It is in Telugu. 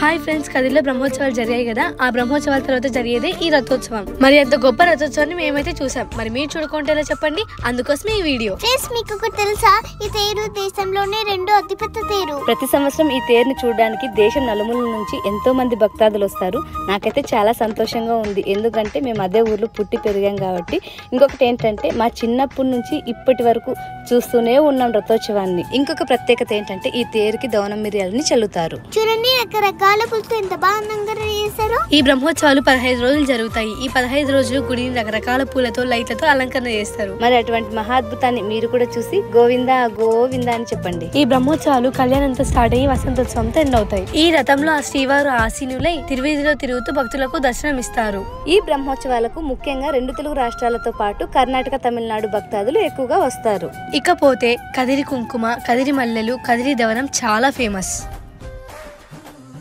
హాయ్ ఫ్రెండ్స్, కదిలో బ్రహ్మోత్సవాలు జరిగాయి కదా. ఆ బ్రహ్మోత్సవాల తర్వాత జరిగేదే ఈ రథోత్సవం. మరి అంత గొప్ప రథోత్సవాన్ని మేమైతే చూసాం. మరి మీరు చూడకుంటేలా చెప్పండి, అందుకోసమే ఈ వీడియో. ఫ్రెండ్స్, మీకు ఒకటి తెలుసా? ఈ తేరు దేశంలోనే రెండో అతిపెద్ద తేరు. ప్రతి సంవత్సరం ఈ తేరుని చూడడానికి దేశం నలుమూల నుంచి ఎంతో మంది భక్తాదులు వస్తారు. నాకైతే చాలా సంతోషంగా ఉంది, ఎందుకంటే మేము అదే ఊర్లో పుట్టి పెరిగాం కాబట్టి. ఇంకొకటి ఏంటంటే, మా చిన్నప్పటి నుంచి ఇప్పటి వరకు చూస్తూనే ఉన్నాం రథోత్సవాన్ని. ఇంకొక ప్రత్యేకత ఏంటంటే, ఈ తేరుకి దవనం మిరియాలని చల్లుతారు. చూడండి, రకరకాల పూలతో ఎంత బాగా అందంగా చేశారు. ఈ బ్రహ్మోత్సవాలు 15 రోజులు జరుగుతాయి. ఈ 15 రోజులు గుడిని రకరకాల పూలతో, లైట్లతో అలంకరణ చేస్తారు. మరి అటువంటి మహాద్భుతాన్ని మీరు కూడా చూసి గోవిందా గోవిందా అని చెప్పండి. ఈ బ్రహ్మోత్సవాలు కళ్యాణంతో స్టార్ట్ అయ్యి వసంతోత్సవంతో ఎండ్ అవుతాయి. ఈ రథంలో ఆ శ్రీవారు ఆసీనులై తిరువీధిలో తిరుగుతూ భక్తులకు దర్శనం ఇస్తారు. ఈ బ్రహ్మోత్సవాలకు ముఖ్యంగా 2 తెలుగు రాష్ట్రాలతో పాటు కర్ణాటక, తమిళనాడు భక్తాదులు ఎక్కువగా వస్తారు. ఇకపోతే కదిరి కుంకుమ, కదిరి మల్లెలు, కదిరి దవనం చాలా ఫేమస్.